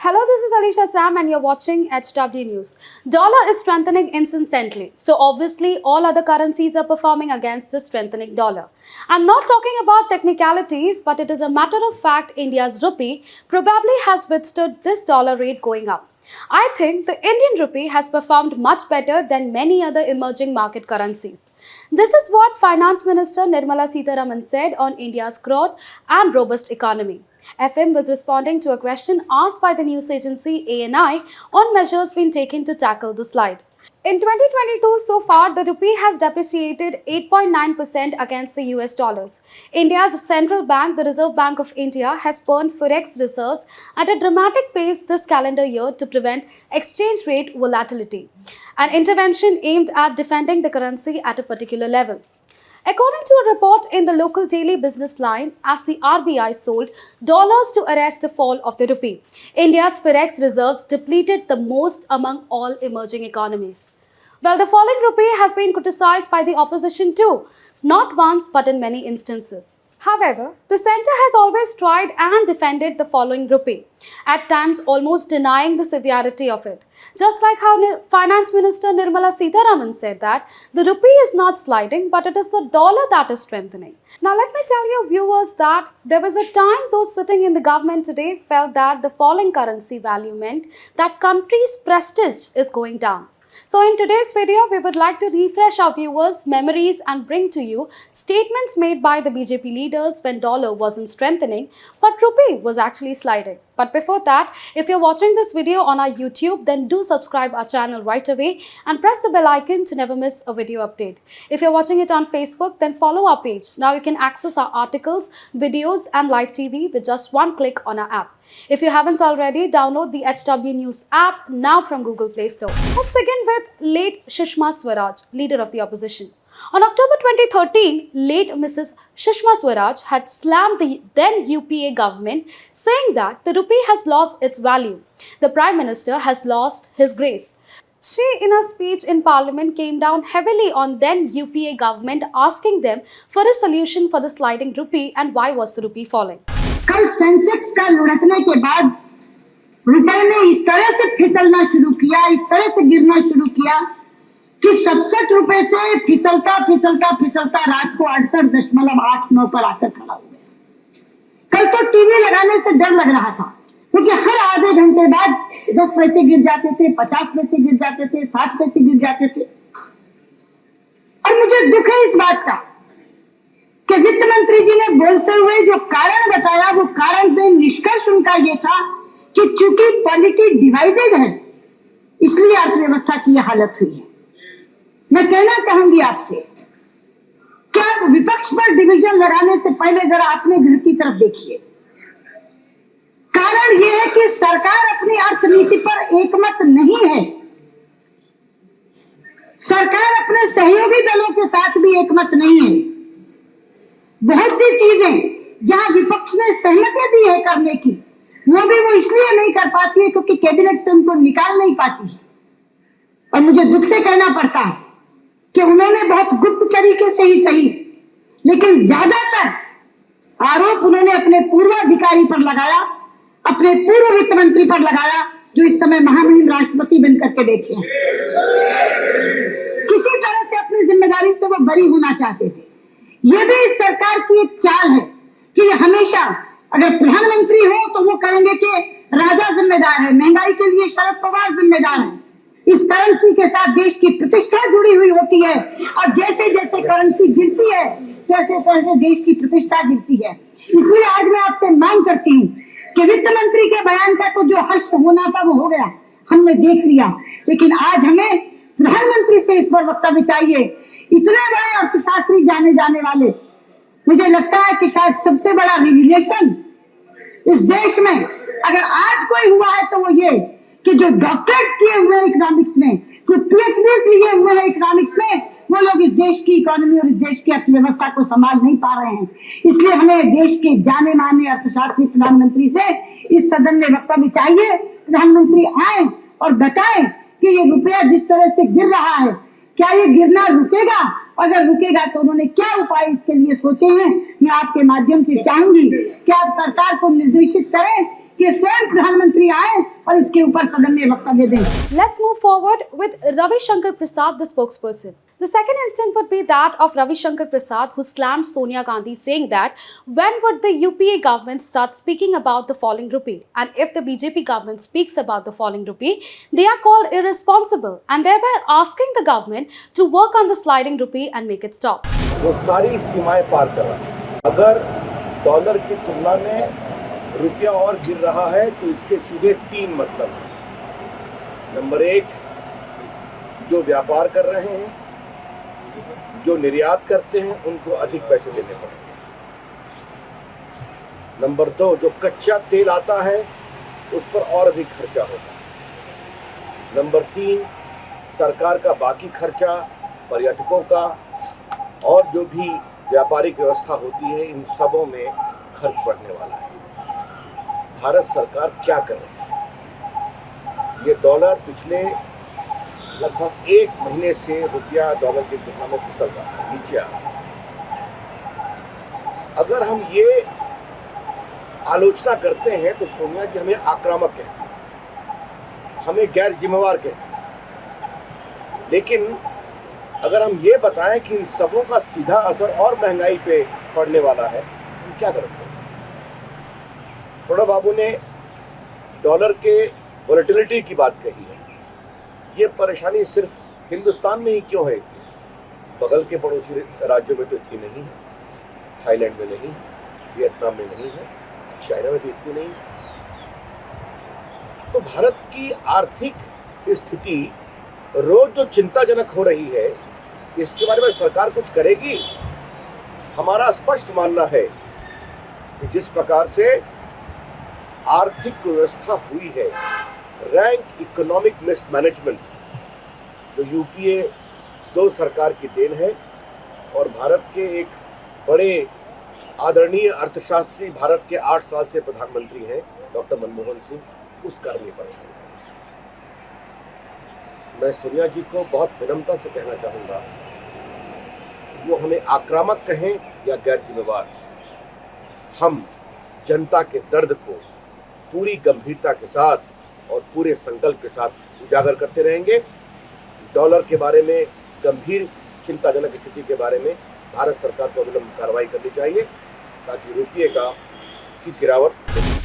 Hello, this is Alisha Sam and you're watching HW News. Dollar is strengthening incessantly. So obviously all other currencies are performing against the strengthening dollar. I'm not talking about technicalities, but it is a matter of fact India's rupee probably has withstood this dollar rate going up. I think the Indian rupee has performed much better than many other emerging market currencies. This is what Finance Minister Nirmala Sithraman said on India's growth and robust economy. FM was responding to a question asked by the news agency ANI on measures being taken to tackle the slide. In 2022, so far, the rupee has depreciated 8.9% against the US dollars. India's central bank, the Reserve Bank of India, has burned forex reserves at a dramatic pace this calendar year to prevent exchange rate volatility, an intervention aimed at defending the currency at a particular level. According to a report in the local daily business line, as the RBI sold dollars to arrest the fall of the rupee, India's forex reserves depleted the most among all emerging economies. Well, the falling rupee has been criticized by the opposition too, not once but in many instances. However, the centre has always tried and defended the falling rupee, at times almost denying the severity of it. Just like how Finance Minister Nirmala Sithraman said that the rupee is not sliding, but it is the dollar that is strengthening. Now let me tell you viewers that there was a time those sitting in the government today felt that the falling currency value meant that country's prestige is going down. So in today's video, we would like to refresh our viewers' memories and bring to you statements made by the BJP leaders when dollar wasn't strengthening, but rupee was actually sliding. But before that, if you're watching this video on our YouTube, then do subscribe our channel right away and press the bell icon to never miss a video update. If you're watching it on Facebook, then follow our page. Now you can access our articles, videos and live TV with just one click on our app. If you haven't already, download the HW News app now from Google Play Store. Let's begin with late Sushma Swaraj, leader of the opposition. On October 2013, late Mrs. Sushma Swaraj had slammed the then UPA government, saying that the rupee has lost its value. The Prime Minister has lost his grace. She, in a speech in Parliament, came down heavily on then UPA government, asking them for a solution for the sliding rupee and why was the rupee falling. कल Sensex का लुढ़कने के बाद रुपए ने इस तरह से फिसलना शुरू किया, इस तरह से गिरना शुरू किया कि 67 रुपए से फिसलता फिसलता फिसलता रात को 68.89 पर आकर खड़ा हो गया। कल तो टीवी लगाने से डर लग रहा था, क्योंकि हर आधे घंटे बाद 10 पैसे गिर जाते थे, 50 पैसे गिर जाते थे, 60 पैसे गिर जाते थे। और मुझे दुख है इस बात का कि वित्त मंत्री जी ने बोलते हुए जो कारण बताया, वो कारण पे निष्कर्ष उनका ये था कि चूंकि पॉलिटी डिवाइडेड है, इसलिए अर्थव्यवस्था की यह हालत हुई है। मैं कहना चाहूंगी आपसे, क्या विपक्ष पर डिवीजन लगाने से पहले जरा अपने घर की तरफ देखिए। कारण यह है कि सरकार अपनी अर्थनीति पर एकमत नहीं है। सरकार अपने सहयोगी दलों के साथ भी एकमत नहीं है। बहुत सी चीजें जहां विपक्ष ने सहमति दी है करने की, वो इसलिए नहीं कर पाती है क्योंकि कैबिनेट से उनको निकाल नहीं पाती है। और मुझे दुख से कहना पड़ता है कि उन्होंने बहुत गुप्त तरीके से ही सही, लेकिन ज्यादातर आरोप उन्होंने अपने पूर्व अधिकारी पर लगाया, अपने पूर्व वित्त मंत्री पर लगाया, जो इस समय महामहिम राष्ट्रपति बनकर के बैठे हैं। किसी तरह से अपनी जिम्मेदारी से वो बरी होना चाहते थे। ये भी इस सरकार की एक चाल है कि हमेशा अगर प्रधानमंत्री हो तो वो कहेंगे कि राजा जिम्मेदार है, महंगाई के लिए शरद पवार जिम्मेदार है। इस करेंसी के साथ देश की प्रतिष्ठा जुड़ी हुई होती है, और जैसे जैसे करेंसी गिरती है, तैसे तैसे देश की प्रतिष्ठा गिरती है। इसलिए आज मैं आपसे मांग करती हूँ कि वित्त मंत्री के बयान का तो जो हर्ष होना था वो हो गया, हमने देख लिया, लेकिन आज हमें प्रधानमंत्री से इस पर वक्तव्य चाहिए। इतने बड़े अर्थशास्त्री जाने वाले, मुझे लगता है कि शायद सबसे बड़ा रिविलेशन इस देश में अगर आज कोई हुआ है तो वो ये कि जो डॉक्टर्स किए हुए हैं इकोनॉमिक्स में, जो पीएचडी लिए हुए हैं इकोनॉमिक्स में, वो लोग इस देश की इकोनॉमी और इस देश की अर्थव्यवस्था को संभाल नहीं पा रहे हैं। इसलिए हमें देश के जाने माने अर्थशास्त्री प्रधानमंत्री से इस सदन में वक्तव्य चाहिए। प्रधानमंत्री आए और बताएं कि ये रुपया जिस तरह से गिर रहा है, क्या ये गिरना रुकेगा? अगर रुकेगा तो उन्होंने क्या उपाय इसके लिए सोचे हैं? मैं आपके माध्यम से चाहूंगी कि आप सरकार को निर्देशित करें कि स्वयं प्रधानमंत्री आए और इसके ऊपर सदन में वक्तव्य दें। Let's move forward with Ravi Shankar Prasad, the spokesperson. The second instance would be that of Ravi Shankar Prasad, who slammed Sonia Gandhi, saying that when would the UPA government start speaking about the falling rupee? And if the BJP government speaks about the falling rupee, they are called irresponsible, and thereby asking the government to work on the sliding rupee and make it stop. वो सारी सीमाएं पार कर रहा है। अगर dollar की तुलना में रुपया और गिर रहा है तो इसके सीधे 3 मतलब हैं। नंबर 1, जो व्यापार कर रहे हैं, जो निर्यात करते हैं, उनको अधिक पैसे देने पड़ेंगे। नंबर 2, जो कच्चा तेल आता है उस पर और अधिक खर्चा होगा। नंबर 3, सरकार का बाकी खर्चा, पर्यटकों का और जो भी व्यापारिक व्यवस्था होती है, इन सबों में खर्च बढ़ने वाला है। भारत सरकार क्या कर रही है? ये डॉलर पिछले लगभग 1 महीने से रुपया डॉलर की तुलना में फिसल रहा है, नीचे आ रहा है। अगर हम ये आलोचना करते हैं तो सोनिया जी हमें आक्रामक कहती है, हमें गैर जिम्मेवार कहती है। लेकिन अगर हम ये बताएं कि इन सबों का सीधा असर और महंगाई पे पड़ने वाला है, हम क्या करेंगे? प्रणब बाबू ने डॉलर के वोलेटिलिटी की बात कही है। ये परेशानी सिर्फ हिंदुस्तान में ही क्यों है? बगल के पड़ोसी राज्यों में तो इतनी नहीं है, थाईलैंड में नहीं, वियतनाम में नहीं है, चाइना में भी इतनी नहीं। तो भारत की आर्थिक स्थिति रोज जो चिंताजनक हो रही है, इसके बारे में सरकार कुछ करेगी? हमारा स्पष्ट मानना है कि जिस प्रकार से आर्थिक व्यवस्था हुई है, रैंक इकोनॉमिक मिसमैनेजमेंट, जो यूपीए 2 सरकार की देन है और भारत के एक बड़े आदरणीय अर्थशास्त्री, भारत के 8 साल से प्रधानमंत्री हैं डॉक्टर मनमोहन सिंह, उस कारण ये परेशानी है। मैं सोनिया जी को बहुत विनम्रता से कहना चाहूँगा, वो हमें आक्रामक कहें या गैर जिम्मेवार, हम जनता के दर्द को पूरी गंभीरता के साथ और पूरे संकल्प के साथ उजागर करते रहेंगे। डॉलर के बारे में, गंभीर चिंताजनक स्थिति के बारे में भारत सरकार को अविलंब कार्रवाई करनी चाहिए ताकि रुपये की गिरावट।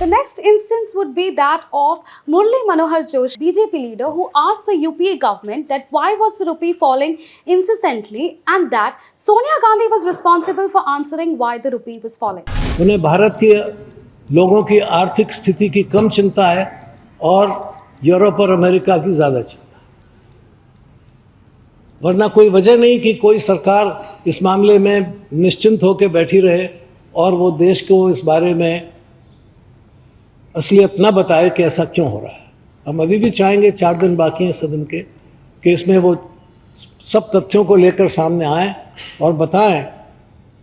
The next instance would be that of Murli Manohar Joshi, BJP leader, who asked the UPA government that why was the rupee falling incessantly and that Sonia Gandhi was responsible for answering why the rupee was falling. उन्हें भारत के लोगों की आर्थिक स्थिति की कम चिंता है और यूरोप और अमेरिका की ज़्यादा चिंता, वरना कोई वजह नहीं कि कोई सरकार इस मामले में निश्चिंत होकर बैठी रहे और वो देश को इस बारे में असलियत न बताए कि ऐसा क्यों हो रहा है। हम अभी भी चाहेंगे, 4 दिन बाकी हैं सदन के, कि इसमें वो सब तथ्यों को लेकर सामने आएँ और बताएं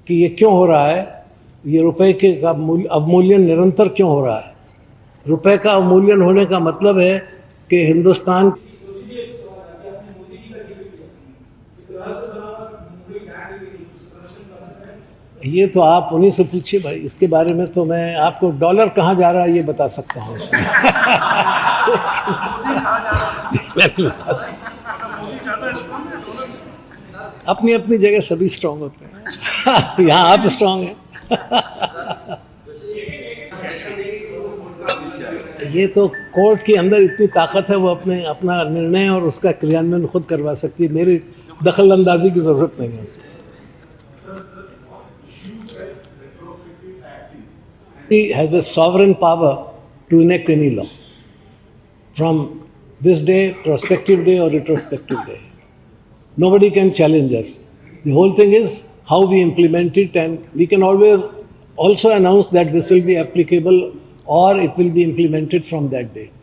कि ये क्यों हो रहा है, ये रुपए के का अवमूल्यन निरंतर क्यों हो रहा है। रुपए का अवमूल्यन होने का मतलब है कि हिंदुस्तान, ये तो आप उन्हीं से पूछिए भाई, इसके बारे में तो मैं आपको डॉलर कहाँ जा रहा है ये बता सकता हूँ। मैं नहीं बता सकता। अपनी अपनी जगह सभी स्ट्रांग होते हैं। यहाँ आप स्ट्रांग हैं। ये तो कोर्ट के अंदर इतनी ताकत है, वो अपना निर्णय और उसका क्रियान्वयन खुद करवा सकती है, मेरी दखल अंदाजी की ज़रूरत नहीं है उसमें। He has a sovereign power to enact any law from this day, prospective day or retrospective day. Nobody can challenge us. The whole thing is how we implement it, and we can always also announce that this will be applicable or it will be implemented from that date.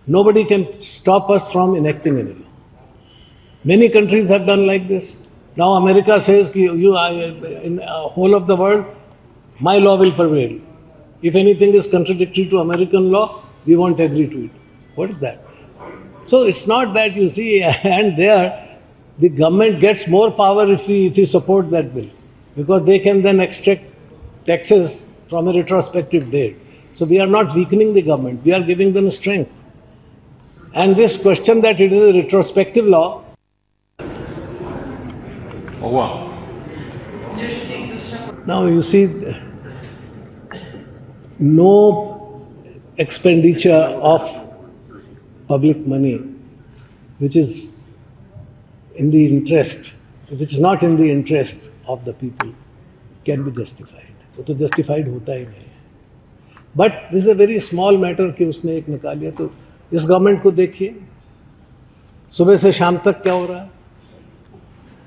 Nobody can stop us from enacting any law. Many countries have done like this. Now America says in whole of the world, my law will prevail. If anything is contradictory to American law, we won't agree to it. What is that? So it's not that, you see, and there the government gets more power if we support that bill, because they can then extract taxes from a retrospective date. So we are not weakening the government, we are giving them strength. And this question that it is a retrospective law, now you see, no expenditure of public money which is in the interest, which is not in the interest of the people, can be justified. वो तो justified होता ही नहीं है. But this is a very small matter कि उसने एक निकाल लिया. तो इस गवर्नमेंट को देखिए, सुबह से शाम तक क्या हो रहा है,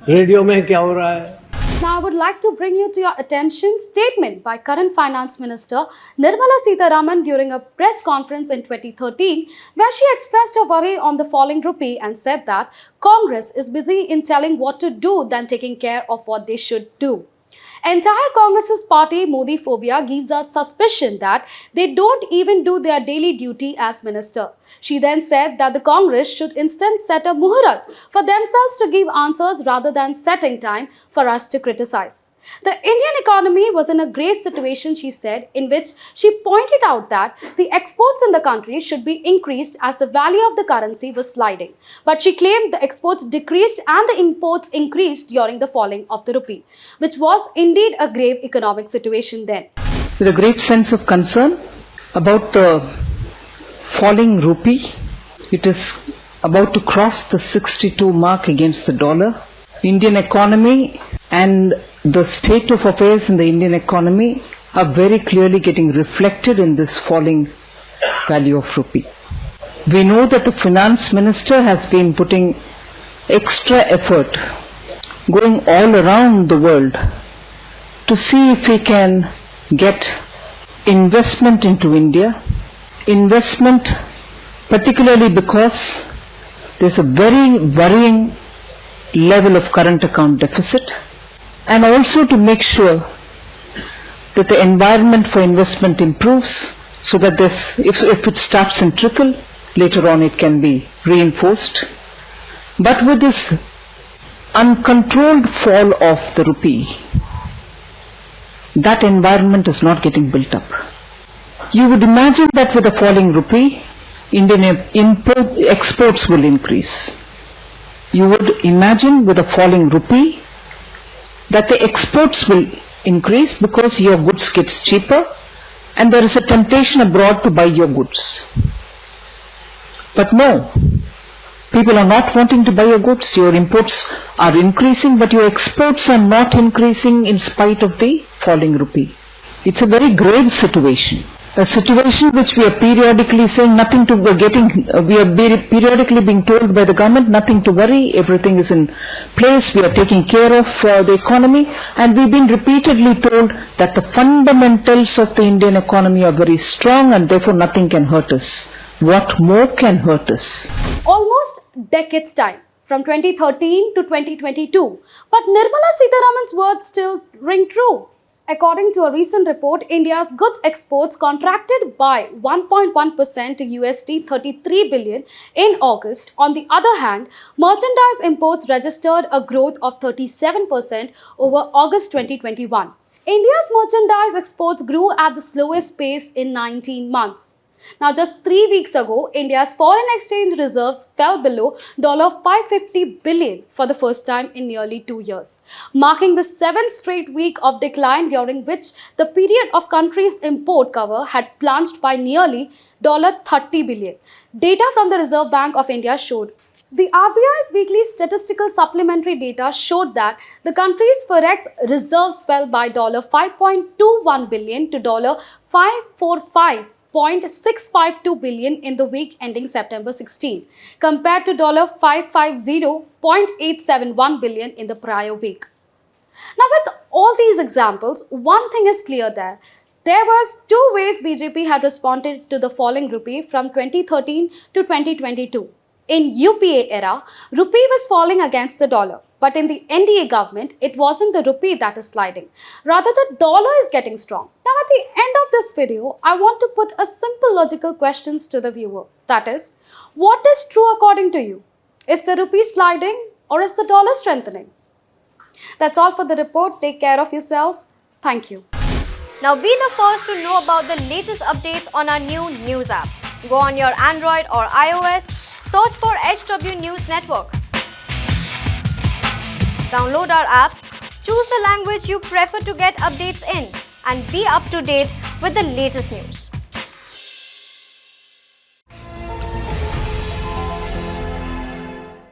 रेडियो में क्या हो रहा है. Now, I would like to bring you to your attention statement by current Finance Minister Nirmala Sitharaman during a press conference in 2013, where she expressed her worry on the falling rupee and said that Congress is busy in telling what to do than taking care of what they should do. Entire Congress's party Modi phobia gives us suspicion that they don't even do their daily duty as minister. She then said that the Congress should instead set a muhurat for themselves to give answers rather than setting time for us to criticize. The Indian economy was in a grave situation, she said, in which she pointed out that the exports in the country should be increased as the value of the currency was sliding. But she claimed the exports decreased and the imports increased during the falling of the rupee, which was indeed a grave economic situation then. With a great sense of concern about the falling rupee, it is about to cross the 62 mark against the dollar. Indian economy and the state of affairs in the Indian economy are very clearly getting reflected in this falling value of rupee. We know that the Finance Minister has been putting extra effort, going all around the world to see if he can get investment into India. Investment particularly because there's a very worrying level of current account deficit, and also to make sure that the environment for investment improves so that this, if it starts in trickle, later on it can be reinforced. But with this uncontrolled fall of the rupee, that environment is not getting built up. You would imagine that with a falling rupee, Indian exports will increase. You would imagine with a falling rupee that the exports will increase because your goods gets cheaper and there is a temptation abroad to buy your goods. But no, people are not wanting to buy your goods. Your imports are increasing, but your exports are not increasing in spite of the falling rupee. It's a very grave situation. A situation which we are periodically saying nothing to, we are periodically being told by the government nothing to worry, everything is in place, we are taking care of the economy, and we've been repeatedly told that the fundamentals of the Indian economy are very strong and therefore nothing can hurt us. What more can hurt us? Almost decades time, from 2013 to 2022, but Nirmala Sitharaman's words still ring true. According to a recent report, India's goods exports contracted by 1.1% to USD 33 billion in August. On the other hand, merchandise imports registered a growth of 37% over August 2021. India's merchandise exports grew at the slowest pace in 19 months. Now, just 3 weeks ago, India's foreign exchange reserves fell below $550 billion for the first time in nearly 2 years, marking the 7th straight week of decline during which the period of country's import cover had plunged by nearly $30 billion. Data from the Reserve Bank of India showed. The RBI's weekly statistical supplementary data showed that the country's forex reserves fell by $5.21 billion to $545.652 billion in the week ending September 16, compared to $550.871 billion in the prior week. Now, with all these examples, one thing is clear there. There was 2 ways BJP had responded to the falling rupee from 2013 to 2022. In UPA era, rupee was falling against the dollar. But in the NDA government, it wasn't the rupee that is sliding. Rather, the dollar is getting strong. Now, at the end of this video, I want to put a simple logical questions to the viewer. That is, what is true according to you? Is the rupee sliding or is the dollar strengthening? That's all for the report. Take care of yourselves. Thank you. Now be the first to know about the latest updates on our new news app. Go on your Android or iOS Search for HW News Network. Download our app, choose the language you prefer to get updates in, and be up to date with the latest news.